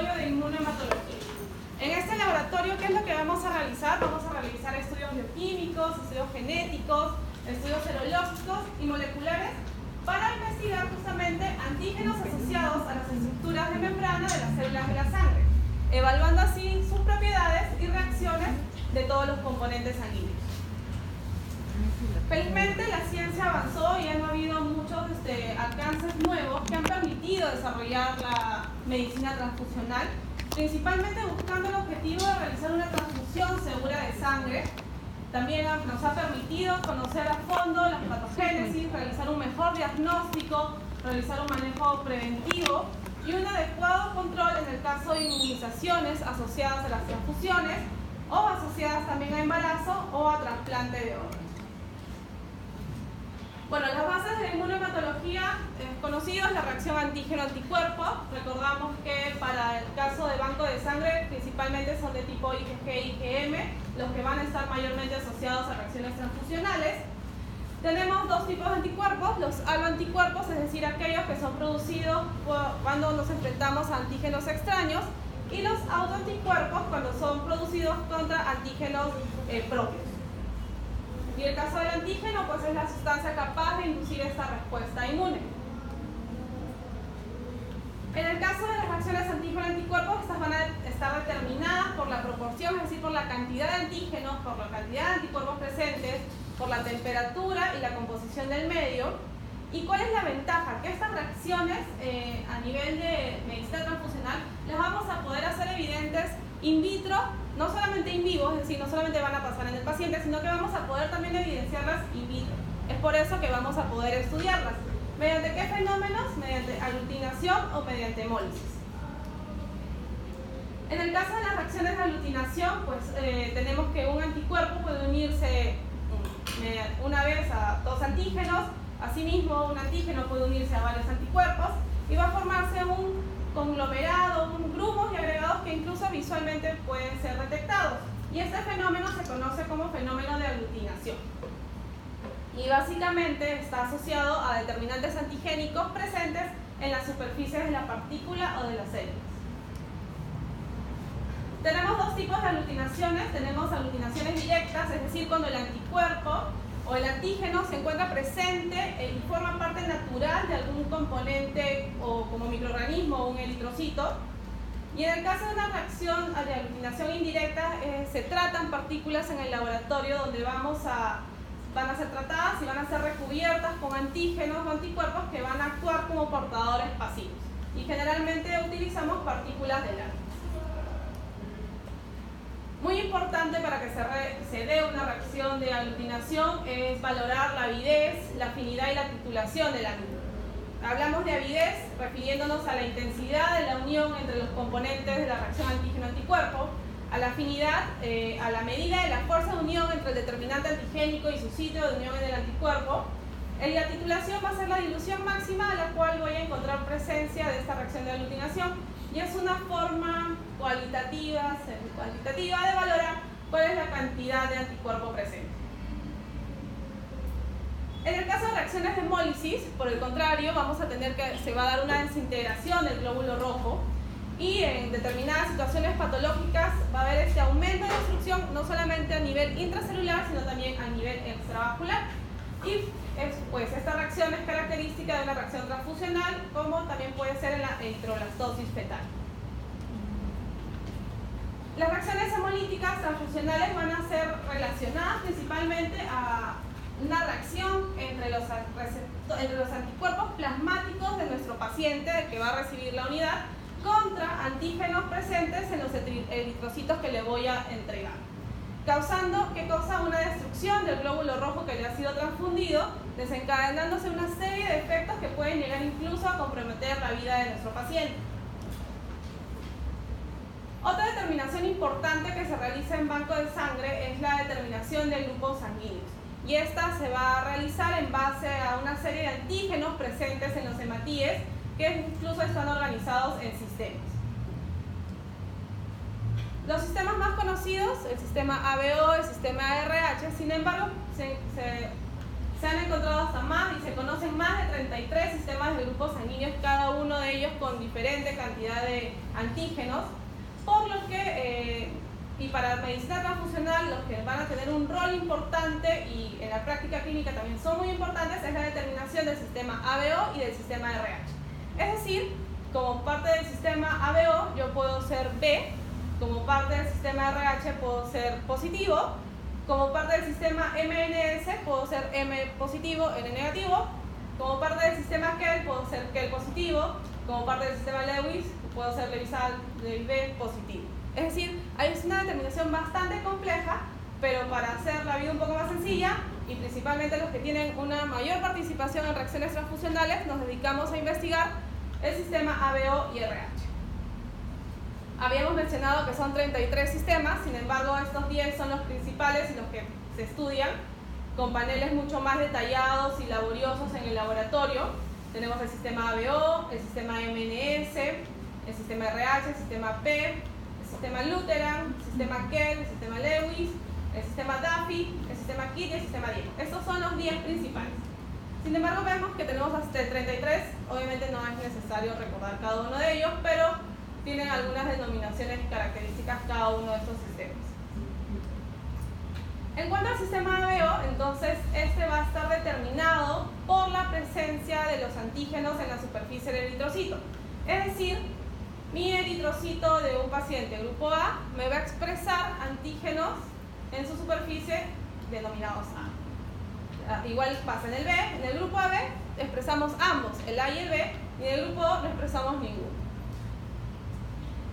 laboratorio de inmunohematología. En este laboratorio, ¿qué es lo que vamos a realizar? Vamos a realizar estudios bioquímicos, estudios genéticos, estudios serológicos y moleculares para investigar justamente antígenos asociados a las estructuras de membrana de las células de la sangre, evaluando así sus propiedades y reacciones de todos los componentes sanguíneos. Felizmente la ciencia avanzó y han habido muchos alcances nuevos que han permitido desarrollar la medicina transfusional, principalmente buscando el objetivo de realizar una transfusión segura de sangre. También nos ha permitido conocer a fondo las patogénesis, realizar un mejor diagnóstico, realizar un manejo preventivo y un adecuado control en el caso de inmunizaciones asociadas a las transfusiones o asociadas también a embarazo o a trasplante de órganos. Bueno, las bases de inmunohematología conocidas, la reacción antígeno-anticuerpo. Recordamos que para el caso de banco de sangre principalmente son de tipo IgG y IgM, los que van a estar mayormente asociados a reacciones transfusionales. Tenemos dos tipos de anticuerpos, los aloanticuerpos, es decir, aquellos que son producidos cuando nos enfrentamos a antígenos extraños, y los autoanticuerpos cuando son producidos contra antígenos propios. Y el caso del antígeno, pues es la sustancia capaz de inducir esta respuesta inmune. En el caso de las reacciones antígeno-anticuerpos, estas van a estar determinadas por la proporción, es decir, por la cantidad de antígenos, por la cantidad de anticuerpos presentes, por la temperatura y la composición del medio. ¿Y cuál es la ventaja? Que estas reacciones a nivel de medicina transfusional las vamos a poder hacer evidentes in vitro, no solamente in vivo, es decir, no solamente van a pasar en el paciente, sino que vamos a poder también evidenciarlas in vitro. Es por eso que vamos a poder estudiarlas. ¿Mediante qué fenómenos? Mediante aglutinación o mediante hemólisis. En el caso de las reacciones de aglutinación, pues tenemos que un anticuerpo puede unirse una vez a dos antígenos. Asimismo, un antígeno puede unirse a varios anticuerpos y va a formarse un conglomerado, grupos y agregados que incluso visualmente pueden ser detectados. Y este fenómeno se conoce como fenómeno de aglutinación. Y básicamente está asociado a determinantes antigénicos presentes en las superficies de la partícula o de las células. Tenemos dos tipos de aglutinaciones. Tenemos aglutinaciones directas, es decir, cuando el anticuerpo o el antígeno se encuentra presente y forma parte natural de algún componente o como microorganismo o un eritrocito. Y en el caso de una reacción de aglutinación indirecta, se tratan partículas en el laboratorio donde van a ser tratadas y van a ser recubiertas con antígenos o anticuerpos que van a actuar como portadores pasivos. Y generalmente utilizamos partículas de látex. Muy importante para que se dé una reacción de aglutinación es valorar la avidez, la afinidad y la titulación del átomo. Hablamos de avidez refiriéndonos a la intensidad de la unión entre los componentes de la reacción antígeno-anticuerpo, a la afinidad, a la medida de la fuerza de unión entre el determinante antigénico y su sitio de unión en el anticuerpo. Y la titulación va a ser la dilución máxima a la cual voy a encontrar presencia de esta reacción de aglutinación, y es una forma cualitativa, semi-cuantitativa de valorar cuál es la cantidad de anticuerpo presente. En el caso de reacciones de hemólisis, por el contrario, vamos a tener que se va a dar una desintegración del glóbulo rojo, y en determinadas situaciones patológicas va a haber este aumento de destrucción no solamente a nivel intracelular, sino también a nivel extravascular. Y pues esta reacción es característica de una reacción transfusional, como también puede ser en la eritroblastosis fetal. Las reacciones hemolíticas transfusionales van a ser relacionadas principalmente a una reacción entre los anticuerpos plasmáticos de nuestro paciente que va a recibir la unidad contra antígenos presentes en los eritrocitos que le voy a entregar, causando ¿qué cosa? Una destrucción del glóbulo rojo que le ha sido transfundido, desencadenándose una serie de efectos que pueden llegar incluso a comprometer la vida de nuestro paciente. Otra determinación importante que se realiza en banco de sangre es la determinación de grupos sanguíneos, y esta se va a realizar en base a una serie de antígenos presentes en los hematíes que incluso están organizados en sistemas. Los sistemas más conocidos, el sistema ABO, el sistema ARH, sin embargo, Se han encontrado hasta más y se conocen más de 33 sistemas de grupos sanguíneos, cada uno de ellos con diferente cantidad de antígenos, por lo que, y para medicina transfusional, los que van a tener un rol importante y en la práctica clínica también son muy importantes, es la determinación del sistema ABO y del sistema RH. Es decir, como parte del sistema ABO yo puedo ser B, como parte del sistema RH puedo ser positivo, como parte del sistema MNS puedo ser M positivo, N negativo, como parte del sistema KEL puedo ser KEL positivo, como parte del sistema Lewis puedo ser Lewis B positivo. Es decir, hay una determinación bastante compleja, pero para hacer la vida un poco más sencilla, y principalmente los que tienen una mayor participación en reacciones transfusionales, nos dedicamos a investigar el sistema ABO y RH. Habíamos mencionado que son 33 sistemas, sin embargo estos 10 son los principales y los que se estudian, con paneles mucho más detallados y laboriosos en el laboratorio. Tenemos el sistema ABO, el sistema MNS, el sistema RH, el sistema P, el sistema Lutheran, el sistema KEL, el sistema Lewis, el sistema Duffy, el sistema KIT y el sistema Diego. Estos son los 10 principales. Sin embargo vemos que tenemos hasta el 33, obviamente no es necesario recordar cada uno de ellos, pero tienen algunas denominaciones y características cada uno de estos sistemas. En cuanto al sistema ABO, entonces este va a estar determinado por la presencia de los antígenos en la superficie del eritrocito. Es decir, mi eritrocito de un paciente grupo A me va a expresar antígenos en su superficie denominados A. Igual pasa en el B, en el grupo AB expresamos ambos, el A y el B, y en el grupo O no expresamos ninguno.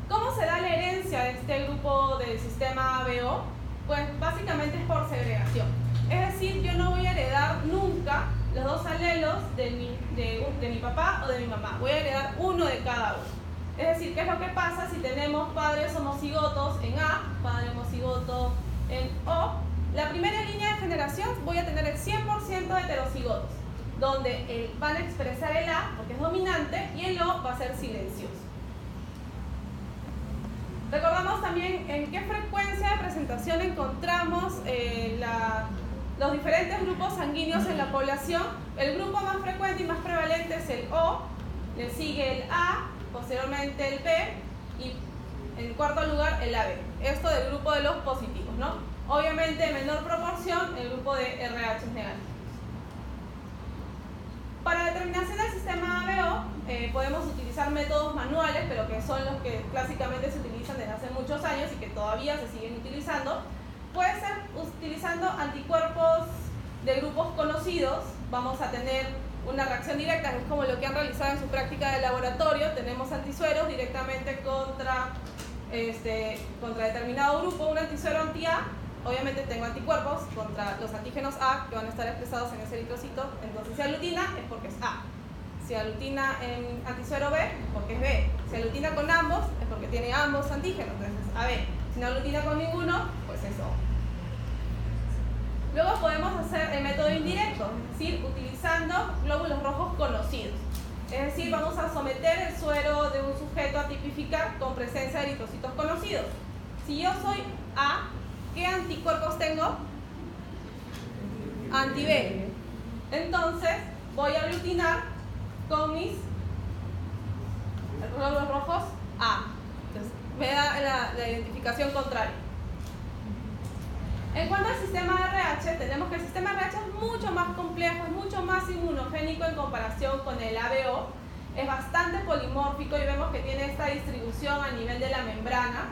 ¿Cómo se da la herencia de este grupo del sistema ABO? Pues básicamente es por segregación. Es decir, yo no voy a heredar nunca los dos alelos de mi papá o de mi mamá. Voy a heredar uno de cada uno. Es decir, ¿qué es lo que pasa si tenemos padres homocigotos en A, padre homocigoto en O? La primera línea de generación voy a tener el 100% de heterocigotos, donde van a expresar el A porque es dominante y el O va a ser silencioso. Recordamos también en qué frecuencia de presentación encontramos los diferentes grupos sanguíneos en la población. El grupo más frecuente y más prevalente es el O, le sigue el A, posteriormente el B y en cuarto lugar el AB. Esto del grupo de los positivos, ¿no? Obviamente en menor proporción el grupo de RH negativos. Para determinación del sistema ABO podemos utilizar métodos manuales, pero que son los que clásicamente se utilizan desde hace muchos años y que todavía se siguen utilizando. Puede ser utilizando anticuerpos de grupos conocidos. Vamos a tener una reacción directa, que es como lo que han realizado en su práctica de laboratorio. Tenemos antisueros directamente contra determinado grupo, un antisuero anti-A. Obviamente tengo anticuerpos contra los antígenos A que van a estar expresados en ese eritrocito. Entonces si aglutina es porque es A. Si aglutina en antisuero B es porque es B. Si aglutina con ambos es porque tiene ambos antígenos, entonces es AB. Si no aglutina con ninguno, pues es O. Luego podemos hacer el método indirecto, es decir, utilizando glóbulos rojos conocidos. Es decir, vamos a someter el suero de un sujeto a tipificar con presencia de eritrocitos conocidos. Si yo soy A, ¿qué anticuerpos tengo? Anti-B. Entonces voy a aglutinar con mis glóbulos rojos A. Entonces me da la identificación contraria. En cuanto al sistema RH, tenemos que el sistema RH es mucho más complejo, es mucho más inmunogénico en comparación con el ABO. Es bastante polimórfico y vemos que tiene esta distribución a nivel de la membrana.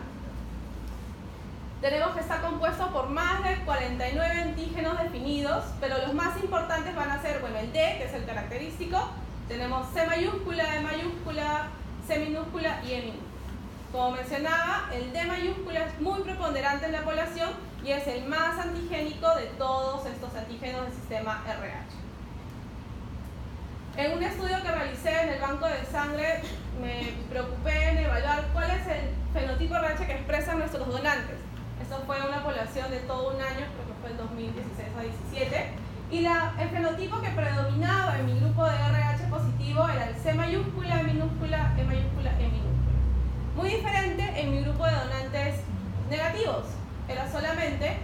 Tenemos que está compuesto por más de 49 antígenos definidos, pero los más importantes van a ser, bueno, el D, que es el característico. Tenemos C mayúscula, E mayúscula, C minúscula y E minúscula. Como mencionaba, el D mayúscula es muy preponderante en la población y es el más antigénico de todos estos antígenos del sistema RH. En un estudio que realicé en el banco de sangre, me preocupé en evaluar cuál es el fenotipo RH que expresan nuestros donantes. Esto fue una población de todo un año, creo que fue el 2016 a 2017. Y el fenotipo que predominaba en mi grupo de RH positivo era el C mayúscula, E minúscula, E mayúscula, E minúscula. Muy diferente en mi grupo de donantes negativos. Era solamente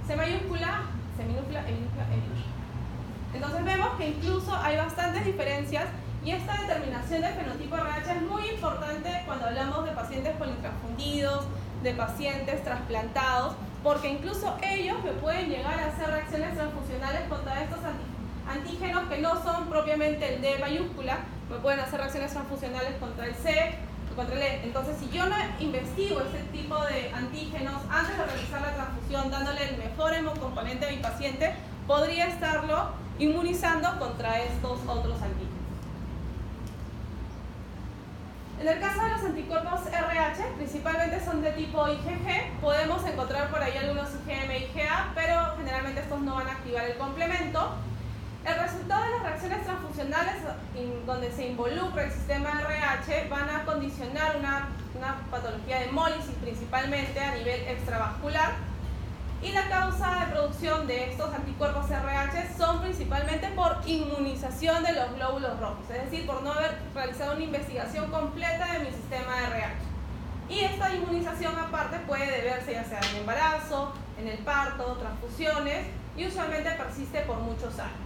C mayúscula, C minúscula, E minúscula, E minúscula. Entonces vemos que incluso hay bastantes diferencias y esta determinación del fenotipo RH es muy importante cuando hablamos de pacientes politransfundidos, de pacientes trasplantados, porque incluso ellos me pueden llegar a hacer reacciones transfusionales contra estos antígenos que no son propiamente el D mayúscula, me pueden hacer reacciones transfusionales contra el C, contra el E. Entonces, si yo no investigo ese tipo de antígenos antes de realizar la transfusión, dándole el mejor hemocomponente a mi paciente, podría estarlo inmunizando contra estos otros antígenos. En el caso de los anticuerpos RH, principalmente son de tipo IgG, podemos encontrar por ahí algunos IgM y IgA, pero generalmente estos no van a activar el complemento. El resultado de las reacciones transfusionales donde se involucra el sistema RH van a condicionar una patología de hemólisis principalmente a nivel extravascular, y la causa de producción de estos anticuerpos RH son principalmente por inmunización de los glóbulos rojos, es decir, por no haber realizado una investigación completa de mi sistema RH. Y esta inmunización aparte puede deberse ya sea en el embarazo, en el parto, transfusiones, y usualmente persiste por muchos años.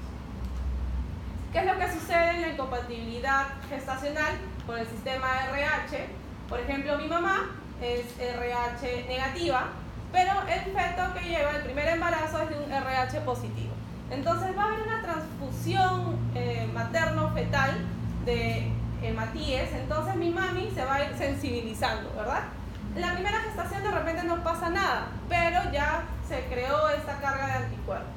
¿Qué es lo que sucede en la incompatibilidad gestacional por el sistema RH? Por ejemplo, mi mamá es RH negativa, pero el feto que lleva el primer embarazo es de un RH positivo. Entonces va a haber una transfusión materno-fetal de hematíes, entonces mi mami se va a ir sensibilizando, ¿verdad? En la primera gestación de repente no pasa nada, pero ya se creó esta carga de anticuerpos.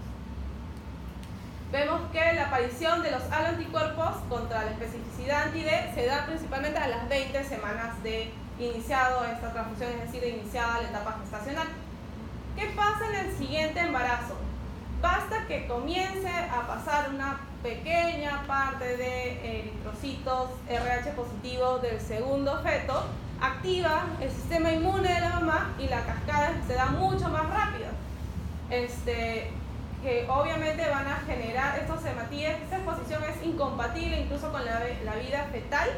Vemos que la aparición de los aloanticuerpos contra la especificidad anti-D se da principalmente a las 20 semanas de iniciado esta transfusión, es decir, de iniciada la etapa gestacional. ¿Qué pasa en el siguiente embarazo? Basta que comience a pasar una pequeña parte de eritrocitos RH positivos del segundo feto, activa el sistema inmune de la mamá y la cascada se da mucho más rápido. Que obviamente van a generar estos hematíes. Esta exposición es incompatible incluso con la vida fetal,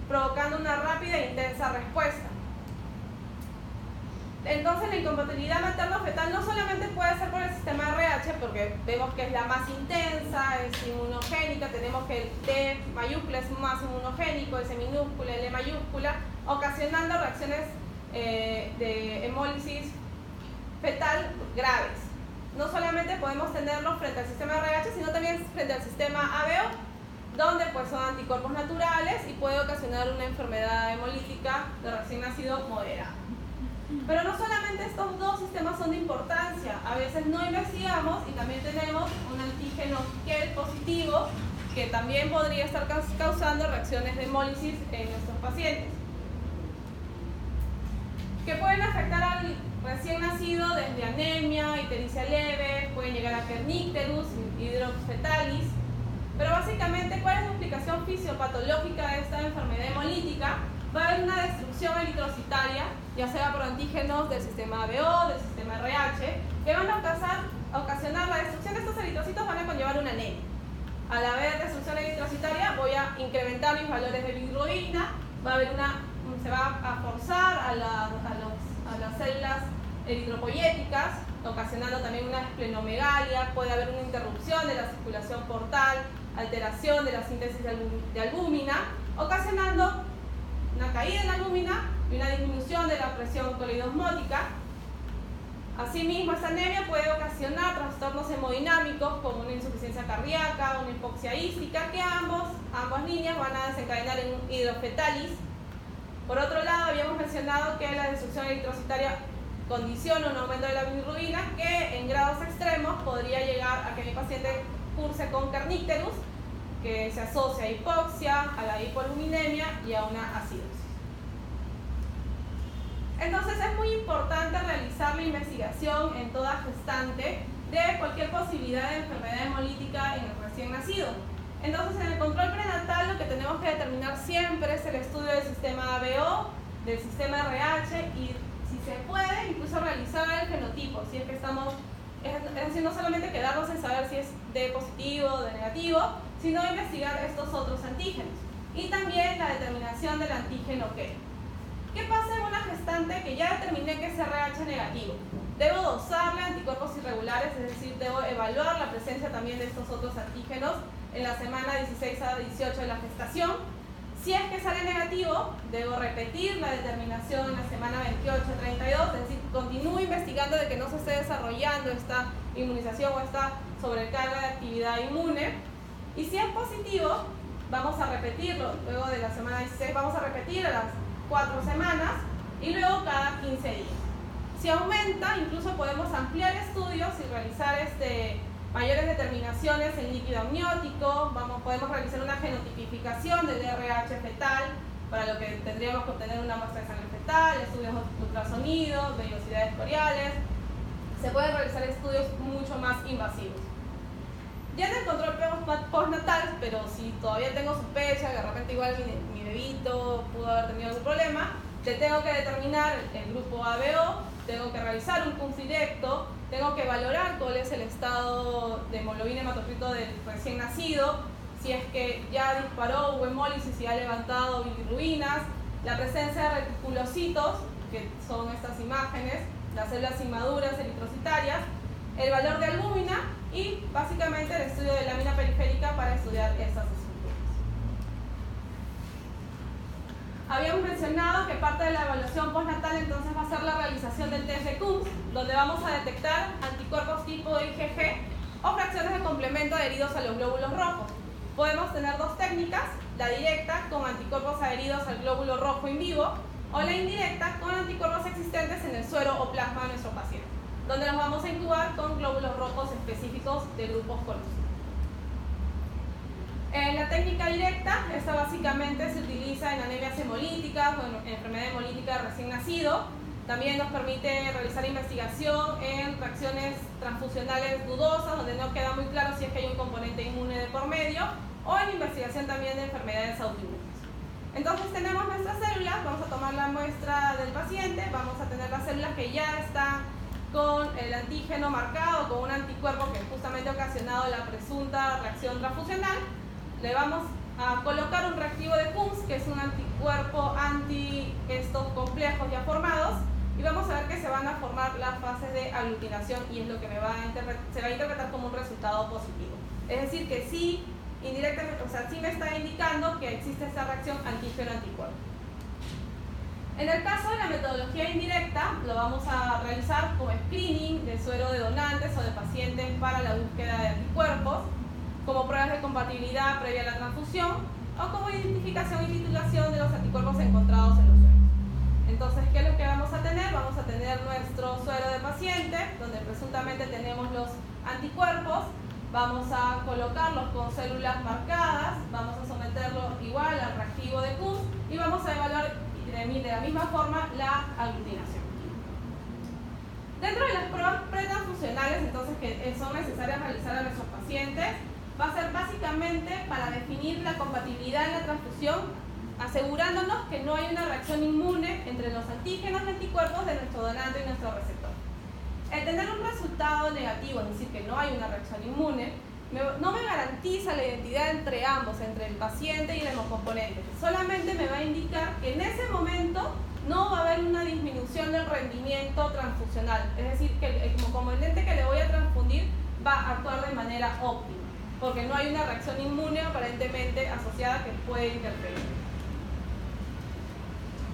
provocando una rápida e intensa respuesta. Entonces la incompatibilidad materno-fetal no solamente puede ser por el sistema RH, porque vemos que es la más intensa, es inmunogénica, tenemos que el D mayúscula es más inmunogénico, el C minúscula, el E mayúscula, ocasionando reacciones de hemólisis fetal graves. No solamente podemos tenerlos frente al sistema RH, sino también frente al sistema ABO, donde pues son anticuerpos naturales y puede ocasionar una enfermedad hemolítica de recién nacido moderada. Pero no solamente estos dos sistemas son de importancia, a veces no investigamos y también tenemos un antígeno KEL positivo que también podría estar causando reacciones de hemólisis en nuestros pacientes, que pueden afectar al recién nacido desde anemia, ictericia leve, pueden llegar a kernicterus, hidrops fetalis. Pero básicamente, ¿cuál es la explicación fisiopatológica de esta enfermedad hemolítica? Va a haber una destrucción eritrocitaria, ya sea por antígenos del sistema ABO, del sistema RH, que van a ocasionar la destrucción de estos eritrocitos, van a conllevar una anemia. Al haber destrucción eritrocitaria, voy a incrementar mis valores de bilirrubina, se va a forzar a las células eritropoyéticas, ocasionando también una esplenomegalia, puede haber una interrupción de la circulación portal, alteración de la síntesis de albúmina, ocasionando una caída en la albúmina y una disminución de la presión coleidosmótica. Asimismo, esta anemia puede ocasionar trastornos hemodinámicos como una insuficiencia cardíaca, una hipoxia ística, que ambas líneas van a desencadenar en un hidrofetalis. Por otro lado, habíamos mencionado que la destrucción eritrocitaria condiciona un aumento de la bilirrubina que en grados extremos podría llegar a que mi paciente curse con kernicterus, que se asocia a hipoxia, a la hipoalbuminemia y a una acidosis. Entonces es muy importante realizar la investigación en toda gestante de cualquier posibilidad de enfermedad hemolítica en el recién nacido. Entonces en el control prenatal lo que tenemos que determinar siempre es el estudio del sistema ABO, del sistema RH y si se puede incluso realizar el fenotipo, si es que estamos, es decir, no solamente quedarnos en saber si es D positivo o D negativo, sino investigar estos otros antígenos. Y también la determinación del antígeno KEL. ¿Qué pasa en una gestante que ya determiné que es RH negativo? debo dosarle anticuerpos irregulares, es decir, debo evaluar la presencia también de estos otros antígenos en la semana 16 a 18 de la gestación. Si es que sale negativo, debo repetir la determinación en la semana 28 a 32, es decir, continúo investigando de que no se esté desarrollando esta inmunización o esta sobrecarga de actividad inmune. Y si es positivo, vamos a repetirlo luego de la semana 16, vamos a repetir a las 4 semanas y luego cada 15 días. Si aumenta, incluso podemos ampliar estudios y realizar mayores determinaciones en líquido amniótico, podemos realizar una genotipificación del RH fetal, para lo que tendríamos que obtener una muestra de sangre fetal, estudios de ultrasonido, vellosidades coriales. Se pueden realizar estudios mucho más invasivos. Ya en el control postnatal, pero si todavía tengo sospecha, que de repente igual mi bebito pudo haber tenido algún problema, le tengo que determinar el grupo ABO, tengo que realizar un PUNS directo, tengo que valorar cuál es el estado de hemoglobina hematocrito del recién nacido, si es que ya disparó, hubo hemólisis y ha levantado bilirrubinas, la presencia de reticulocitos, que son estas imágenes, las células inmaduras eritrocitarias, el valor de albúmina y básicamente el estudio de lámina periférica para estudiar estas estructuras. Habíamos mencionado que parte de la evaluación postnatal entonces va a ser la realización del test de Coombs, donde vamos a detectar anticuerpos tipo IgG o fracciones de complemento adheridos a los glóbulos rojos. Podemos tener dos técnicas, la directa con anticuerpos adheridos al glóbulo rojo in vivo o la indirecta con anticuerpos existentes en el suero o plasma de nuestro paciente, donde los vamos a incubar con glóbulos rojos específicos de grupos conocidos. La técnica directa, esta básicamente se utiliza en anemias hemolíticas o en enfermedad hemolítica de recién nacido. También nos permite realizar investigación en reacciones transfusionales dudosas, donde no queda muy claro si es que hay un componente inmune de por medio, o en investigación también de enfermedades autoinmunes. Entonces tenemos nuestras células, vamos a tomar la muestra del paciente, vamos a tener las células que ya están con el antígeno marcado, con un anticuerpo que justamente ha ocasionado la presunta reacción transfusional. Le vamos a colocar un reactivo de Coombs, que es un anticuerpo anti estos complejos ya formados, y vamos a ver que se van a formar las fases de aglutinación y es lo que se va a interpretar como un resultado positivo. Es decir, que sí, indirectamente, o sea, sí me está indicando que existe esta reacción antígeno-anticuerpo. En el caso de la metodología indirecta, lo vamos a realizar como screening de suero de donantes o de pacientes para la búsqueda de anticuerpos, como pruebas de compatibilidad previa a la transfusión o como identificación y titulación de los anticuerpos encontrados en los sueros. Entonces, ¿qué es lo que vamos a tener? Vamos a tener nuestro suero de paciente, donde presuntamente tenemos los anticuerpos, vamos a colocarlos con células marcadas, vamos a someterlo igual al reactivo de Coombs y vamos a evaluar de la misma forma la aglutinación. Dentro de las pruebas pretransfusionales, entonces, que son necesarias realizar a nuestros pacientes, va a ser básicamente para definir la compatibilidad en la transfusión, asegurándonos que no hay una reacción inmune entre los antígenos y anticuerpos de nuestro donante y nuestro receptor. El tener un resultado negativo, es decir, que no hay una reacción inmune, no me garantiza la identidad entre ambos, entre el paciente y el hemocomponente. Solamente me va a indicar que en ese momento no va a haber una disminución del rendimiento transfusional. Es decir, que el hemocomponente que le voy a transfundir va a actuar de manera óptima, porque no hay una reacción inmune aparentemente asociada que puede interferir.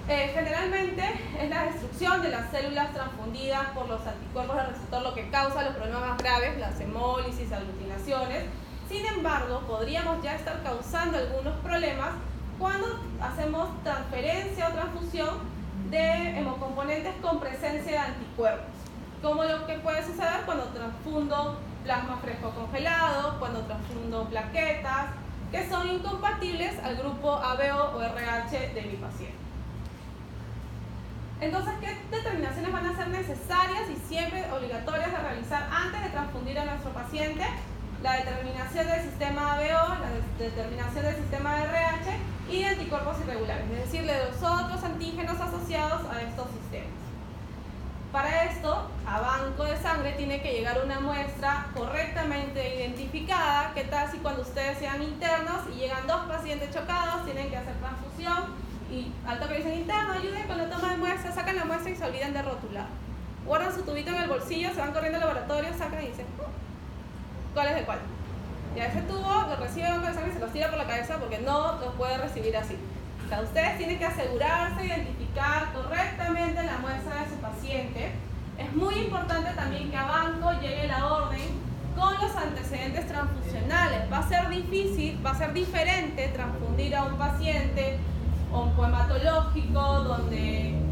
Generalmente es la destrucción de las células transfundidas por los anticuerpos del receptor lo que causa los problemas más graves, las hemólisis, aglutinaciones. Sin embargo, podríamos ya estar causando algunos problemas cuando hacemos transferencia o transfusión de hemocomponentes con presencia de anticuerpos, como lo que puede suceder cuando transfundo plasma fresco congelado, cuando transfundo plaquetas, que son incompatibles al grupo ABO o RH de mi paciente. Entonces, ¿qué determinaciones van a ser necesarias y siempre obligatorias de realizar antes de transfundir a nuestro paciente? La determinación del sistema ABO, la determinación del sistema RH y de anticuerpos irregulares, es decir, de los otros antígenos asociados a estos sistemas. Para esto, a banco de sangre tiene que llegar una muestra correctamente identificada. ¿Qué tal si cuando ustedes sean internos y llegan dos pacientes chocados, tienen que hacer transfusión y al toque dicen interno, ayuden con la toma de muestra, sacan la muestra y se olvidan de rotular? guardan su tubito en el bolsillo, se van corriendo al laboratorio, sacan y dicen, ¿cuál es de cuál? Ya ese tubo lo recibe el banco de sangre y se los tira por la cabeza porque no los puede recibir así. O sea, ustedes tienen que asegurarse de identificar correctamente la muestra de su paciente. Es muy importante también que a banco llegue la orden con los antecedentes transfusionales. Va a ser difícil, va a ser diferente transfundir a un paciente oncohematológico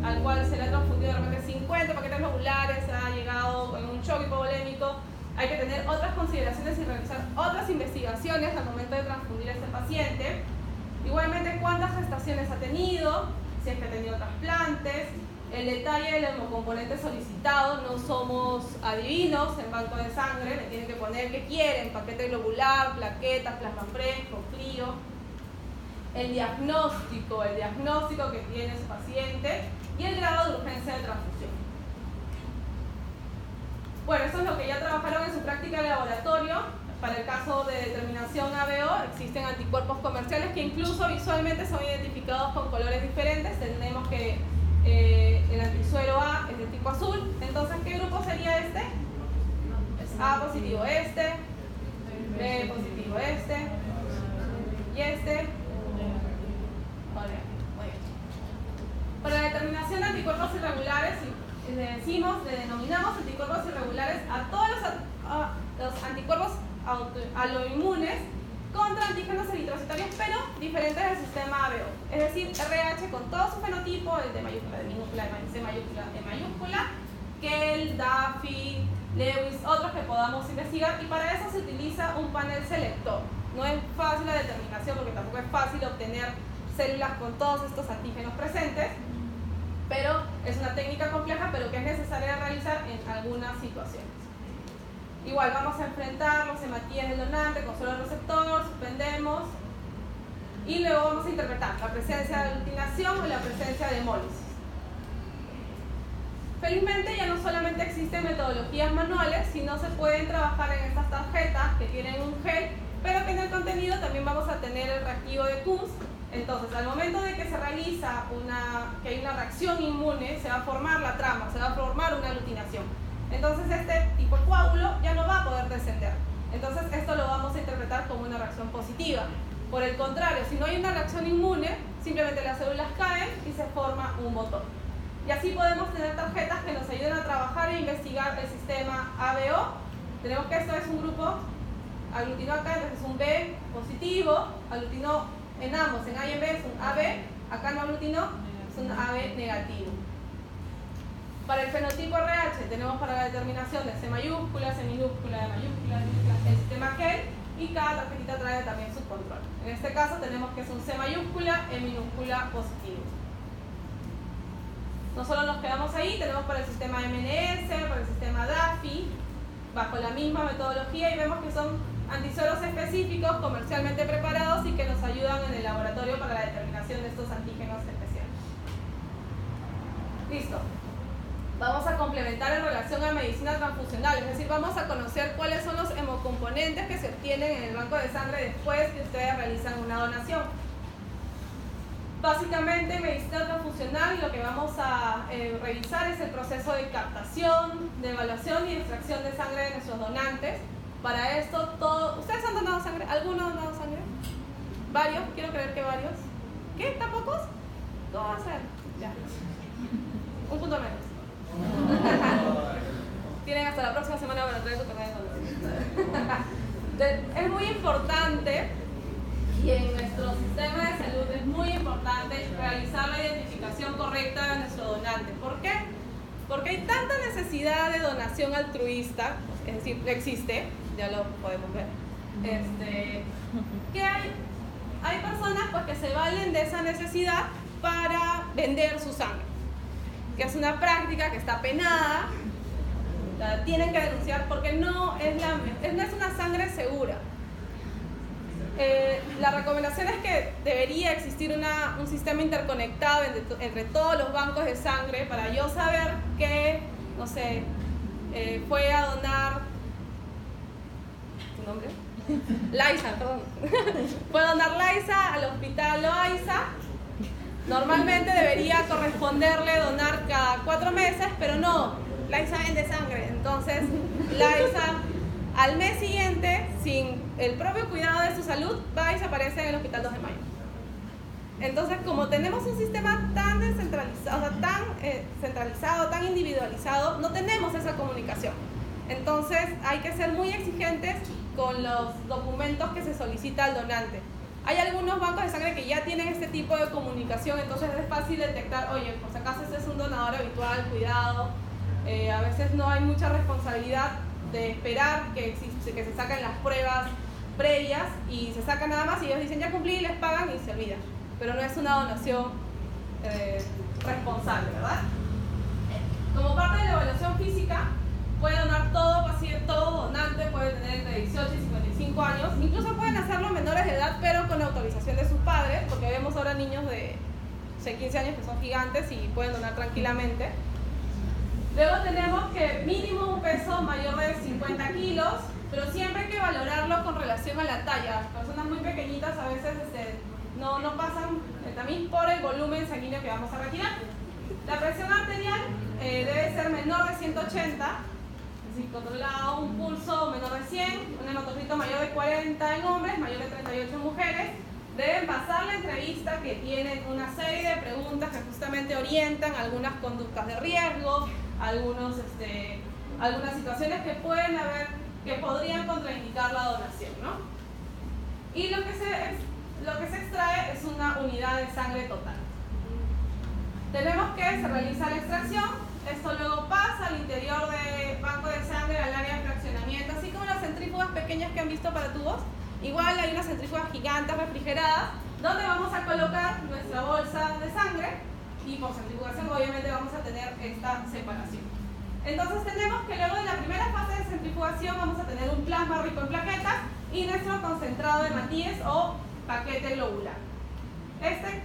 al cual se le ha transfundido de repente 50 paquetes globulares, ha llegado en un shock hipovolémico. Hay que tener otras consideraciones y realizar otras investigaciones al momento de transfundir a este paciente. Igualmente, cuántas gestaciones ha tenido, si es que ha tenido trasplantes, el detalle del hemocomponente solicitado. No somos adivinos en banco de sangre, le tienen que poner qué quieren: paquete globular, plaquetas, plasma fresco, frío. El diagnóstico que tiene su paciente y el grado de urgencia de transfusión. Bueno, eso es lo que ya trabajaron en su práctica de laboratorio. Para el caso de determinación ABO existen anticuerpos comerciales que incluso visualmente son identificados con colores diferentes. Tenemos que el antisuero A es de tipo azul. Entonces, ¿qué grupo sería este? Es A positivo este, B positivo este y este. Muy bien. Para la determinación de anticuerpos irregulares, le denominamos anticuerpos irregulares a todos los anticuerpos aloinmunes contra antígenos eritrocitarios, pero diferentes del sistema ABO. Es decir, RH con todo su fenotipo, el de mayúscula, de minúscula, de C mayúscula, de mayúscula, Kell, Duffy, Lewis, otros que podamos investigar, y para eso se utiliza un panel selector. No es fácil la determinación porque tampoco es fácil obtener células con todos estos antígenos presentes, pero es una técnica compleja, pero que es necesaria realizar en algunas situaciones. Igual vamos a enfrentar los hematíes del donante con solo receptor, suspendemos y luego vamos a interpretar la presencia de aglutinación o la presencia de hemólisis. Felizmente ya no solamente existen metodologías manuales, sino se pueden trabajar en estas tarjetas que tienen un gel, pero que en el contenido también vamos a tener el reactivo de Kunz. Entonces, al momento de que se realiza que hay una reacción inmune, se va a formar la trama, se va a formar una aglutinación. Entonces, este tipo de coágulo ya no va a poder descender. Entonces, esto lo vamos a interpretar como una reacción positiva. Por el contrario, si no hay una reacción inmune, simplemente las células caen y se forma un botón. Y así podemos tener tarjetas que nos ayuden a trabajar e investigar el sistema ABO. Tenemos que esto es un grupo, aglutinó acá, entonces es un B positivo, aglutinó en ambos, en A y en B es un AB, acá no aglutinó, es un AB negativo. Para el fenotipo RH tenemos para la determinación de C mayúscula, C minúscula, D mayúscula, el sistema Kell, y cada tarjetita trae también su control. En este caso tenemos que es un C mayúscula, E minúscula positivo. No solo nos quedamos ahí, tenemos para el sistema MNS, para el sistema Duffy, bajo la misma metodología, y vemos que son antisueros específicos comercialmente preparados y que nos ayudan en el laboratorio para la determinación de estos antígenos especiales. Listo. Vamos a complementar en relación a medicina transfusional, es decir, vamos a conocer cuáles son los hemocomponentes que se obtienen en el banco de sangre después que ustedes realizan una donación. Básicamente, en medicina transfusional lo que vamos a revisar es el proceso de captación, de evaluación y extracción de sangre de nuestros donantes. Para esto, ¿ustedes han donado sangre? ¿Alguno ha donado sangre? ¿Varios? Quiero creer que varios. ¿Qué? ¿Tan pocos? ¿Cómo va a ser? Ya. Un punto menos. Tienen hasta la próxima semana para traer su carnet de donación. Es muy importante, y en nuestro sistema de salud es muy importante realizar la identificación correcta de nuestro donante. ¿Por qué? Porque hay tanta necesidad de donación altruista, es decir, existe, ya lo podemos ver, que hay personas pues, que se valen de esa necesidad para vender su sangre, que es una práctica que está penada, la tienen que denunciar porque no es una sangre segura. La recomendación es que debería existir un sistema interconectado entre todos los bancos de sangre para yo saber que, no sé, fue a donar, ¿tu nombre? Liza, perdón. Fue a donar Liza al hospital Loaiza. Normalmente debería corresponderle donar cada 4 meses, pero no. Laisa vende sangre. Entonces, Laisa al mes siguiente, sin el propio cuidado de su salud, va y desaparece en el Hospital 2 de Mayo. Entonces, como tenemos un sistema tan descentralizado, o sea, tan centralizado, tan individualizado, no tenemos esa comunicación. Entonces, hay que ser muy exigentes con los documentos que se solicita al donante. Hay algunos bancos de sangre que ya tienen este tipo de comunicación, entonces es fácil detectar, oye, por si acaso este es un donador habitual, cuidado. A veces no hay mucha responsabilidad de esperar que se saquen las pruebas previas y se sacan nada más y ellos dicen ya cumplí, les pagan y se olvidan. Pero no es una donación responsable, ¿verdad? Como parte de la evaluación física, puede donar todo paciente, todo donante puede tener entre 18 y 55 años. Incluso pueden hacerlo menores de edad, pero con autorización de sus padres, porque vemos ahora niños de 15 años que son gigantes y pueden donar tranquilamente. Luego tenemos que mínimo un peso mayor de 50 kilos, pero siempre hay que valorarlo con relación a la talla. Personas muy pequeñitas a veces no pasan también por el volumen sanguíneo que vamos a retirar. La presión arterial debe ser menor de 180, es decir, controlado, un pulso menor de 100, un hematocrito mayor de 40 en hombres, mayor de 38 en mujeres. Deben pasar la entrevista, que tienen una serie de preguntas que justamente orientan algunas conductas de riesgo, algunas situaciones que pueden haber, que podrían contraindicar la donación, ¿no? Y lo que se extrae es una unidad de sangre total. Tenemos que se realiza la extracción, esto luego pasa al interior del banco de sangre, al área de fraccionamiento, así como las centrífugas pequeñas que han visto para tubos. Igual hay unas centrífugas gigantes refrigeradas donde vamos a colocar nuestra bolsa de sangre y por centrifugación obviamente vamos a tener esta separación. Entonces tenemos que luego de la primera fase de centrifugación vamos a tener un plasma rico en plaquetas y nuestro concentrado de Matías o paquete globular. Este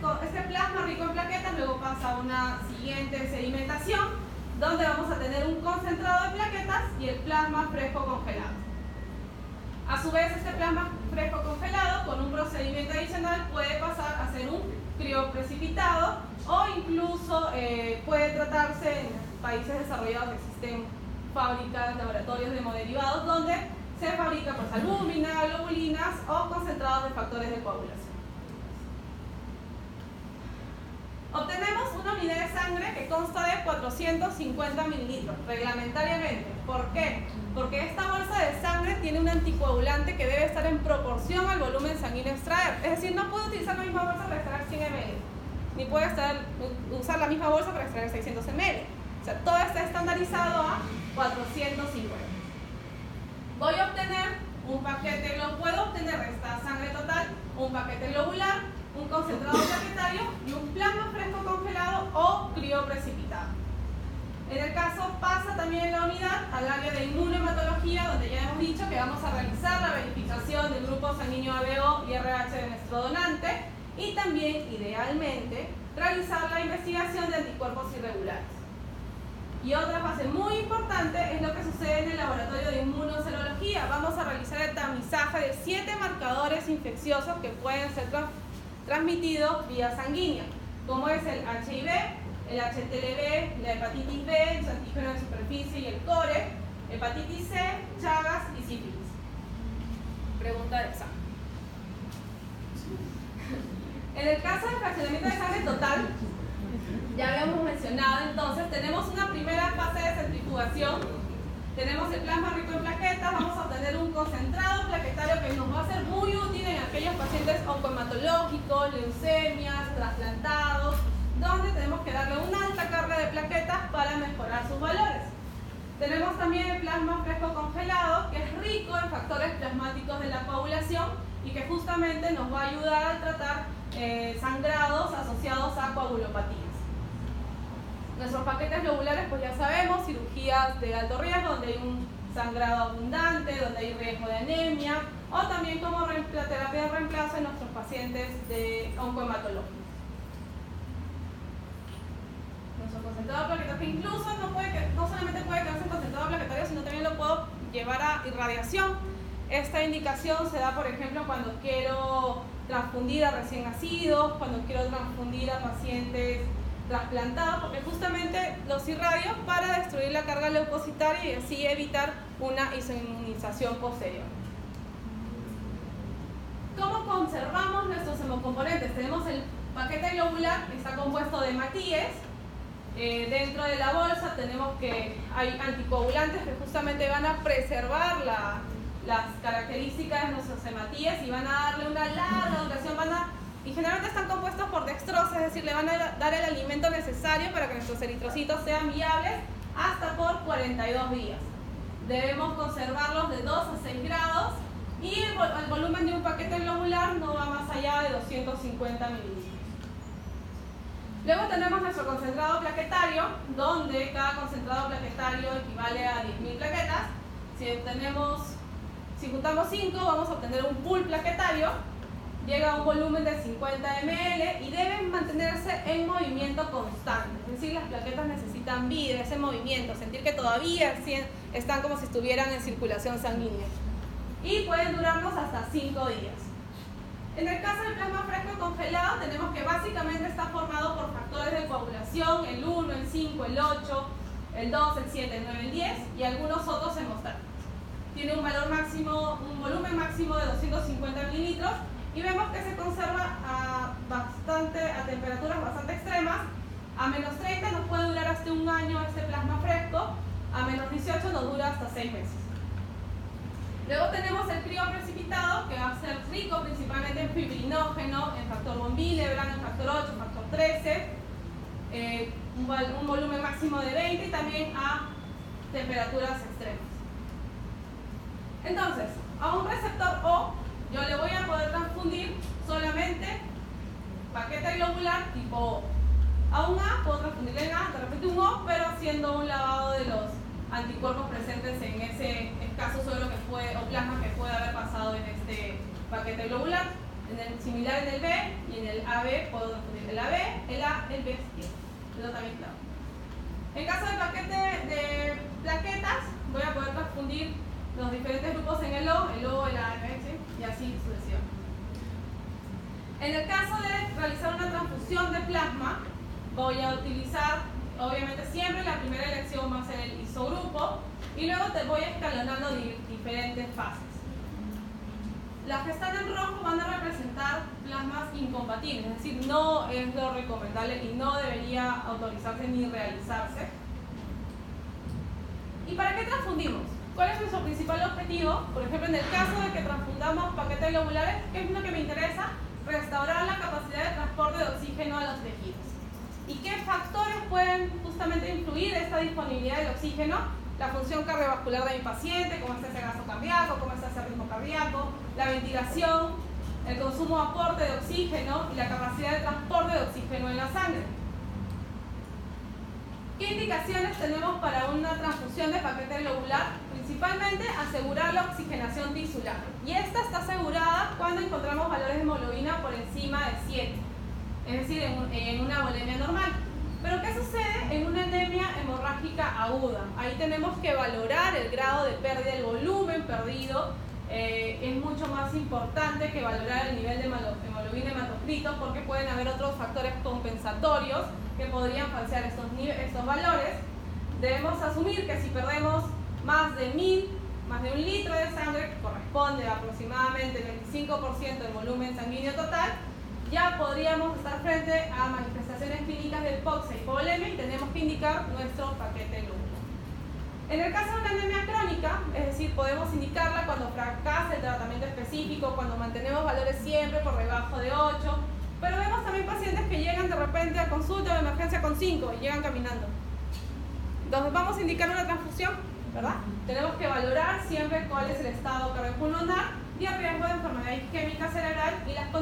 plasma rico en plaquetas luego pasa a una siguiente sedimentación donde vamos a tener un concentrado de plaquetas y el plasma fresco congelado. A su vez, este plasma fresco congelado con un procedimiento adicional puede pasar a ser un crioprecipitado o incluso puede tratarse en países desarrollados que existen fábricas, laboratorios de hemoderivados donde se fabrica pues, albúmina, globulinas o concentrados de factores de coagulación. Obtenemos una unidad de sangre que consta de 450 mililitros reglamentariamente. ¿Por qué? Porque esta bolsa de sangre tiene un anticoagulante que debe estar en proporción al volumen sanguíneo a extraer. Es decir, no puede utilizar la misma bolsa para extraer 100 ml, ni puede usar la misma bolsa para extraer 600 ml. O sea, todo está estandarizado a 450. Voy a obtener un paquete, puedo obtener esta sangre total, un paquete globular, un concentrado plaquetario y un plasma fresco congelado o crioprecipitado. En el caso pasa también la unidad al área de inmunohematología, donde ya hemos dicho que vamos a realizar la verificación del grupo sanguíneo ABO y RH de nuestro donante y también, idealmente, realizar la investigación de anticuerpos irregulares. Y otra fase muy importante es lo que sucede en el laboratorio de inmunoserología. Vamos a realizar el tamizaje de 7 marcadores infecciosos que pueden ser transmitidos vía sanguínea, como es el HIV, el HTLV, la hepatitis B, el antígeno de superficie y el core, hepatitis C, Chagas y sífilis. Pregunta de examen. En el caso del fraccionamiento de sangre total, ya habíamos mencionado entonces, tenemos una primera fase de centrifugación, tenemos el plasma rico en plaquetas, vamos a obtener un concentrado plaquetario que nos va a ser muy útil en aquellos pacientes oncohematológicos, leucemias, trasplantados, donde tenemos que darle una alta carga de plaquetas para mejorar sus valores. Tenemos también el plasma fresco congelado, que es rico en factores plasmáticos de la coagulación y que justamente nos va a ayudar a tratar sangrados asociados a coagulopatías. Nuestros paquetes globulares, pues ya sabemos, cirugías de alto riesgo, donde hay un sangrado abundante, donde hay riesgo de anemia, o también como terapia de reemplazo en nuestros pacientes de oncohematología. Nuestro concentrado plaquetario, que incluso no solamente puede quedarse en concentrado plaquetario, sino también lo puedo llevar a irradiación. Esta indicación se da, por ejemplo, cuando quiero transfundir a recién nacidos, cuando quiero transfundir a pacientes trasplantado, porque justamente los irradios para destruir la carga leucocitaria y así evitar una isoinmunización posterior. ¿Cómo conservamos nuestros hemocomponentes? Tenemos el paquete globular, que está compuesto de hematíes. Dentro de la bolsa tenemos que hay anticoagulantes que justamente van a preservar las características de nuestros hematíes y van a darle una larga duración, y generalmente están compuestos por dextrosa, es decir, le van a dar el alimento necesario para que nuestros eritrocitos sean viables hasta por 42 días. Debemos conservarlos de 2 a 6 grados y el volumen de un paquete globular no va más allá de 250 mililitros. Luego tenemos nuestro concentrado plaquetario, donde cada concentrado plaquetario equivale a 10.000 plaquetas. Si juntamos 5, vamos a obtener un pool plaquetario. Llega a un volumen de 50 ml y deben mantenerse en movimiento constante. Es decir, las plaquetas necesitan vida, ese movimiento, sentir que todavía están como si estuvieran en circulación sanguínea. Y pueden durarnos hasta 5 días. En el caso del plasma fresco congelado, tenemos que básicamente está formado por factores de coagulación, el 1, el 5, el 8, el 2, el 7, el 9, el 10 y algunos otros hemostatos. Tiene un volumen máximo de 250 mililitros y vemos que se conserva a temperaturas bastante extremas. A menos 30 nos puede durar hasta un año este plasma fresco, a menos 18 nos dura hasta 6 meses. Luego tenemos el crío precipitado, que va a ser rico principalmente en fibrinógeno, en factor von Willebrand, en factor 8, factor 13, un volumen máximo de 20 y también a temperaturas extremas. Entonces, a un receptor O, yo le voy a poder transfundir solamente paquete globular tipo O. A un A puedo transfundirle en A, de repente un O, pero haciendo un lavado de los anticuerpos presentes en ese escaso suero o plasma que puede haber pasado en este paquete globular. Similar en el B y en el AB puedo transfundir el AB, el A, el B, eso también claro. En caso de paquete de plaquetas, voy a poder transfundir los diferentes grupos en el O, el A, el B, ¿sí? Y así sucesivamente. En el caso de realizar una transfusión de plasma, voy a utilizar, obviamente siempre la primera elección va a ser el isogrupo y luego te voy escalonando diferentes fases. Las que están en rojo van a representar plasmas incompatibles, es decir, no es lo recomendable y no debería autorizarse ni realizarse. ¿Y para qué transfundimos? ¿Cuál es nuestro principal objetivo? Por ejemplo, en el caso de que transfundamos paquetes globulares, ¿qué es lo que me interesa? Restaurar la capacidad de transporte de oxígeno a los tejidos. ¿Y qué factores pueden justamente influir esta disponibilidad del oxígeno? La función cardiovascular de mi paciente, cómo está ese gasto cardíaco, cómo está ese ritmo cardíaco, la ventilación, el consumo de aporte de oxígeno y la capacidad de transporte de oxígeno en la sangre. ¿Qué indicaciones tenemos para una transfusión de paquete globular? Principalmente asegurar la oxigenación tisular. Y esta está asegurada cuando encontramos valores de hemoglobina por encima de 7, es decir, en una volemia normal. Pero ¿qué sucede en una anemia hemorrágica aguda? Ahí tenemos que valorar el grado de pérdida del volumen perdido. Es mucho más importante que valorar el nivel de hemoglobina hematocrito porque pueden haber otros factores compensatorios que podrían falsear estos valores. Debemos asumir que si perdemos más de un litro de sangre, que corresponde a aproximadamente el 25% del volumen sanguíneo total, ya podríamos estar frente a manifestaciones clínicas de hipoxia y hipovolemia y tenemos que indicar nuestro paquete globular. En el caso de una anemia crónica, es decir, podemos indicarla cuando fracasa el tratamiento específico, cuando mantenemos valores siempre por debajo de 8, pero vemos también pacientes que llegan de repente a consulta de emergencia con 5 y llegan caminando. Entonces vamos a indicar una transfusión, ¿verdad? Tenemos que valorar siempre cuál es el estado cardiopulmonar y el riesgo de enfermedad isquémica cerebral y las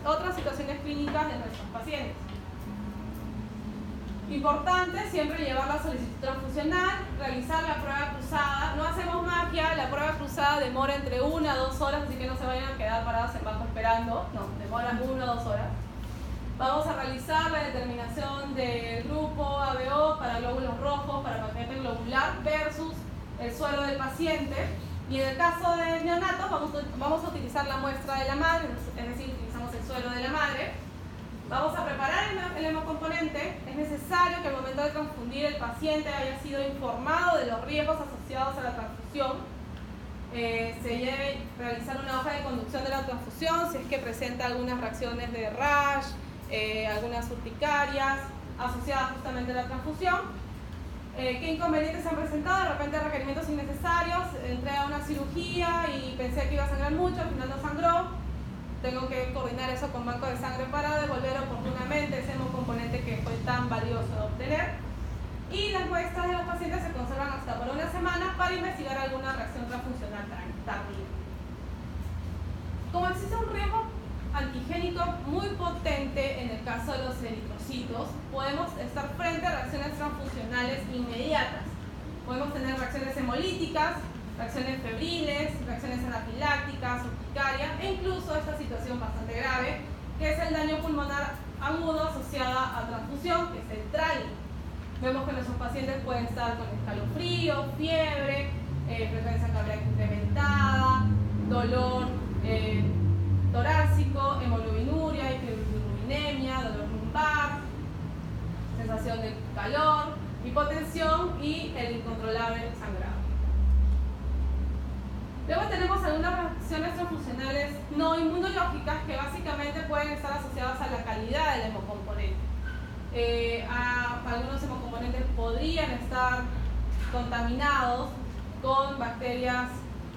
otras situaciones clínicas de nuestros pacientes. Importante siempre llevar la solicitud transfusional, realizar la prueba cruzada. No hacemos magia, la prueba cruzada demora entre 1 a 2 horas, así que no se vayan a quedar parados en banco esperando. No, demora 1 a 2 horas. Vamos a realizar la determinación del grupo ABO para glóbulos rojos, para paquete globular versus el suero del paciente. Y en el caso de neonatos vamos a utilizar la muestra de la madre, es decir, utilizamos el suero de la madre. Vamos a preparar el hemocomponente. Es necesario que al momento de transfundir el paciente haya sido informado de los riesgos asociados a la transfusión. Se debe realizar una hoja de conducción de la transfusión si es que presenta algunas reacciones de rash, algunas urticarias asociadas justamente a la transfusión. ¿Qué inconvenientes se han presentado? De repente requerimientos innecesarios, entré a una cirugía y pensé que iba a sangrar mucho, al final no sangró. Tengo que coordinar eso con banco de sangre para devolver oportunamente ese hemocomponente que fue tan valioso de obtener. Y las muestras de los pacientes se conservan hasta por una semana para investigar alguna reacción transfuncional tardía. Como existe un riesgo antigénico muy potente en el caso de los eritrocitos, podemos estar frente a reacciones transfusionales inmediatas. Podemos tener reacciones hemolíticas, reacciones febriles, reacciones anafilácticas, urticarias e incluso esta situación bastante grave, que es el daño pulmonar agudo asociado a transfusión, que es el TRAI. Vemos que nuestros pacientes pueden estar con escalofrío, fiebre, frecuencia cardíaca incrementada, dolor torácico, hemoglobinuria, hiperbilirubinemia, dolor lumbar, sensación de calor, hipotensión y el incontrolable sangrado. Luego tenemos algunas reacciones transfusionales no inmunológicas que básicamente pueden estar asociadas a la calidad del hemocomponente. Algunos hemocomponentes podrían estar contaminados con bacterias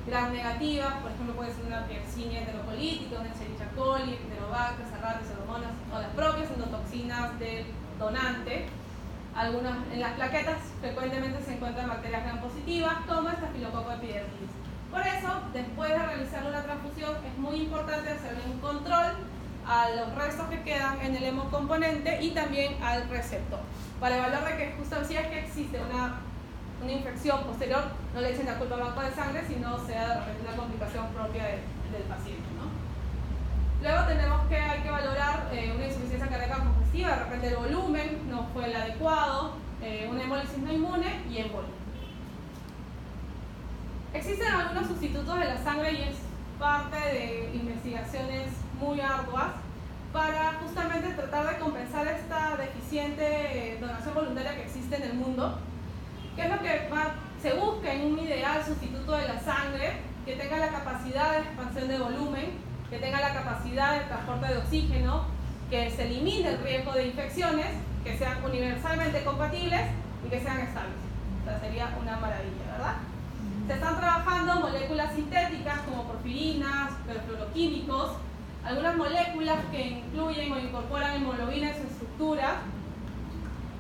gram negativas, por ejemplo puede ser una Yersinia enterocolítica, una Escherichia coli, Enterobacter, Serratia, Pseudomonas o las propias endotoxinas del donante. En las plaquetas frecuentemente se encuentran bacterias gram positivas como Staphylococcus epidermidis. Por eso, después de realizar una transfusión, es muy importante hacerle un control a los restos que quedan en el hemocomponente y también al receptor, para evaluar de que justo si es que existe una infección posterior, no le echen la culpa al banco de sangre, sino sea de repente una complicación propia del paciente, ¿no? Luego tenemos que hay que valorar una insuficiencia cardíaca congestiva, de repente el volumen no fue el adecuado, una hemólisis no inmune y embolia. Existen algunos sustitutos de la sangre y es parte de investigaciones muy arduas para justamente tratar de compensar esta deficiente donación voluntaria que existe en el mundo. ¿Qué es lo que se busca en un ideal sustituto de la sangre? Que tenga la capacidad de expansión de volumen, que tenga la capacidad de transporte de oxígeno, que se elimine el riesgo de infecciones, que sean universalmente compatibles y que sean estables. O sea, sería una maravilla, ¿verdad? Se están trabajando moléculas sintéticas como porfirinas, perfluoroquímicos, algunas moléculas que incluyen o incorporan hemoglobina en su estructura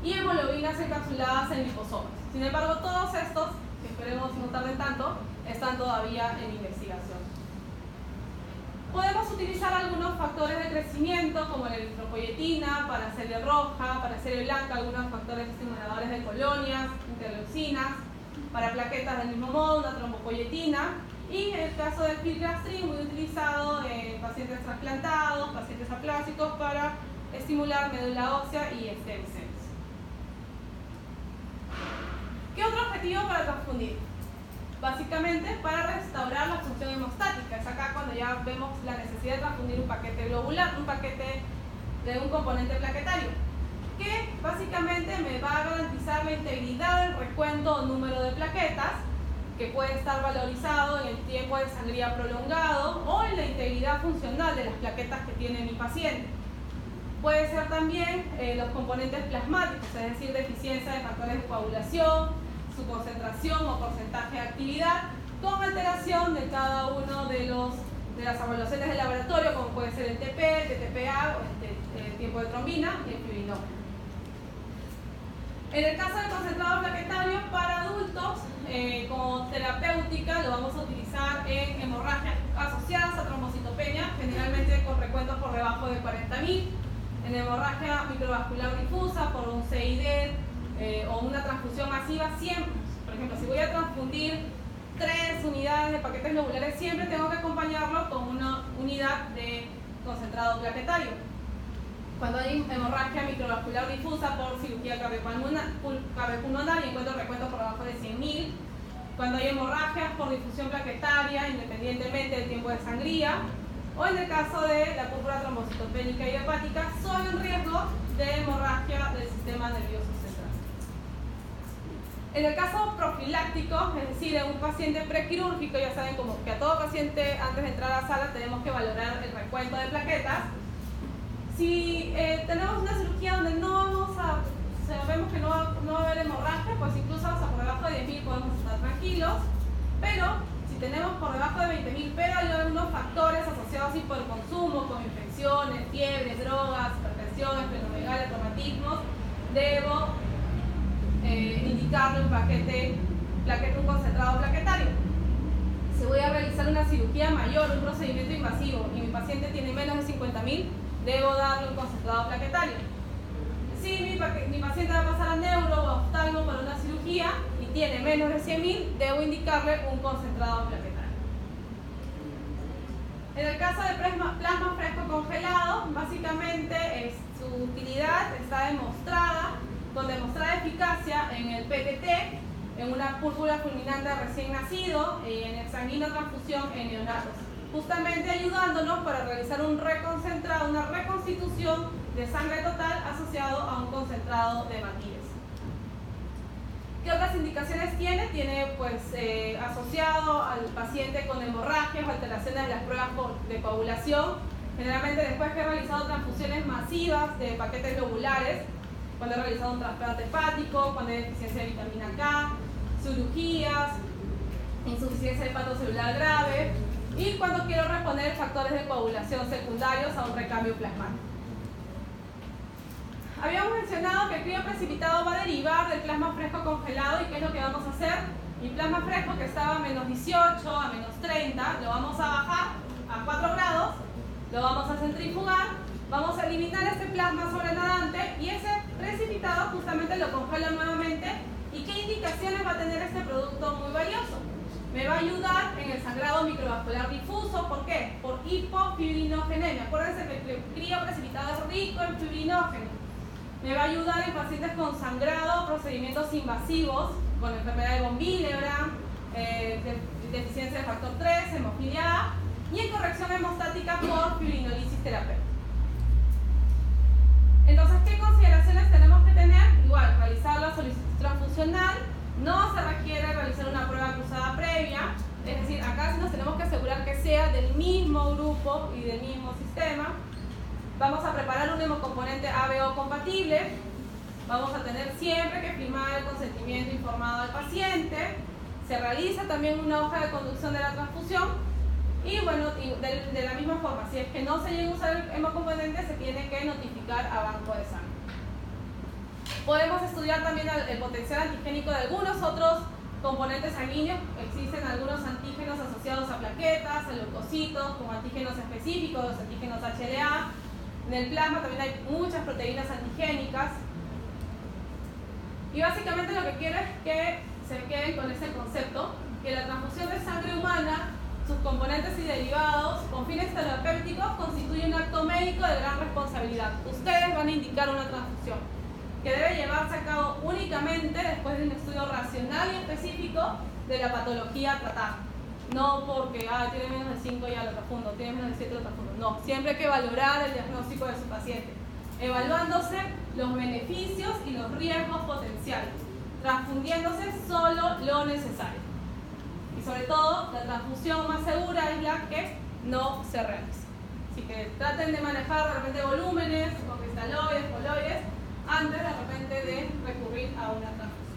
y hemoglobinas encapsuladas en liposomas. Sin embargo, todos estos, que esperemos no tarden tanto, están todavía en investigación. Podemos utilizar algunos factores de crecimiento como la eritropoyetina para serie roja, para serie blanca, algunos factores estimuladores de colonias, interleucinas, para plaquetas del mismo modo, una trombopoyetina, y en el caso del filgrastim muy utilizado en pacientes trasplantados, pacientes aplásicos para estimular médula ósea y stem cells. ¿Qué otro objetivo para transfundir? Básicamente para restaurar la función hemostática. Es acá cuando ya vemos la necesidad de transfundir un paquete globular, un paquete de un componente plaquetario, que básicamente me va a garantizar la integridad del recuento o número de plaquetas, que puede estar valorizado en el tiempo de sangría prolongado o en la integridad funcional de las plaquetas que tiene mi paciente. Puede ser también los componentes plasmáticos, es decir, deficiencia de factores de coagulación, su concentración o porcentaje de actividad, con alteración de cada uno de las evaluaciones de laboratorio, como puede ser el TP, el TTPA o el tiempo de trombina y el fibrinógeno. En el caso del concentrado plaquetario para adultos, como terapéutica, lo vamos a utilizar en hemorragias asociadas a trombocitopenia, generalmente con recuentos por debajo de 40.000, en hemorragia microvascular difusa por un CID o una transfusión masiva, siempre, por ejemplo, si voy a transfundir 3 unidades de paquetes globulares, siempre tengo que acompañarlo con una unidad de concentrado plaquetario. Cuando hay hemorragia microvascular difusa por cirugía cardiopulmonar y encuentro recuentos por debajo de 100.000. Cuando hay hemorragias por difusión plaquetaria, independientemente del tiempo de sangría, o en el caso de la púrpura trombocitopénica idiopática, son en riesgo de hemorragia del sistema nervioso central. En el caso profiláctico, es decir, en un paciente prequirúrgico, ya saben como que a todo paciente antes de entrar a la sala tenemos que valorar el recuento de plaquetas. Si tenemos una cirugía donde vemos que no va a haber hemorragia, pues incluso hasta por debajo de 10.000 podemos estar tranquilos, pero si tenemos por debajo de 20.000, pero hay algunos factores asociados a hiperconsumo, como infecciones, fiebres, drogas, hipertensión, esplenomegalia, traumatismos, debo indicarle un concentrado plaquetario. Si voy a realizar una cirugía mayor, un procedimiento invasivo, y mi paciente tiene menos de 50.000, debo darle un concentrado plaquetario. Si mi paciente va a pasar a neuro o a oftalmo para una cirugía y tiene menos de 100.000, debo indicarle un concentrado plaquetario. En el caso de plasma fresco congelado, básicamente su utilidad está demostrada con demostrada eficacia en el PTT, en una púrpura fulminante de recién nacido y en el sanguíneo transfusión en neonatos, justamente ayudándonos para realizar un reconcentrado, una reconstitución de sangre total asociado a un concentrado de hematines. ¿Qué otras indicaciones tiene? Tiene pues asociado al paciente con hemorragias o alteraciones de las pruebas de coagulación, generalmente después que he realizado transfusiones masivas de paquetes globulares, cuando he realizado un trasplante hepático, cuando hay deficiencia de vitamina K, cirugías, insuficiencia hepatocelular grave y cuando quiero reponer factores de coagulación secundarios a un recambio plasmático. Habíamos mencionado que el crío precipitado va a derivar del plasma fresco congelado y ¿qué es lo que vamos a hacer? Mi plasma fresco que estaba a menos 18, a menos 30, lo vamos a bajar a 4 grados, lo vamos a centrifugar, vamos a eliminar este plasma sobrenadante y ese precipitado justamente lo congelo nuevamente. ¿Y qué indicaciones va a tener este producto muy valioso? Me va a ayudar en el sangrado microvascular difuso. ¿Por qué? Por hipofibrinogenemia. Acuérdense que el crío precipitado es rico en fibrinógeno. Me va a ayudar en pacientes con sangrado, procedimientos invasivos, con enfermedad de von Willebrand, deficiencia de factor 3, hemofilia A, y en corrección hemostática por fibrinolisis terapéutica. Entonces, ¿qué consideraciones tenemos que tener? Igual, realizar la solicitud transfusional, no se requiere realizar una prueba cruzada previa, es decir, acá sí nos tenemos que asegurar que sea del mismo grupo y del mismo sistema. Vamos a preparar un hemocomponente ABO compatible, vamos a tener siempre que firmar el consentimiento informado al paciente, se realiza también una hoja de conducción de la transfusión y bueno, de la misma forma, si es que no se llega a usar el hemocomponente, se tiene que notificar a banco de sangre. Podemos estudiar también el potencial antigénico de algunos otros componentes sanguíneos. Existen algunos antígenos asociados a plaquetas, a leucocitos, como antígenos específicos, los antígenos HLA. En el plasma también hay muchas proteínas antigénicas. Y básicamente lo que quiero es que se queden con ese concepto, que la transfusión de sangre humana, sus componentes y derivados, con fines terapéuticos, constituye un acto médico de gran responsabilidad. Ustedes van a indicar una transfusión que debe llevarse a cabo únicamente después de un estudio racional y específico de la patología tratada. No porque tiene menos de 5 ya lo transfundo, tiene menos de 7 lo transfundo. No, siempre hay que valorar el diagnóstico de su paciente, evaluándose los beneficios y los riesgos potenciales, transfundiéndose solo lo necesario. Y sobre todo, la transfusión más segura es la que no se realiza. Así que traten de manejar de repente volúmenes, con cristaloides, coloides, antes de repente de recurrir a una transfusión.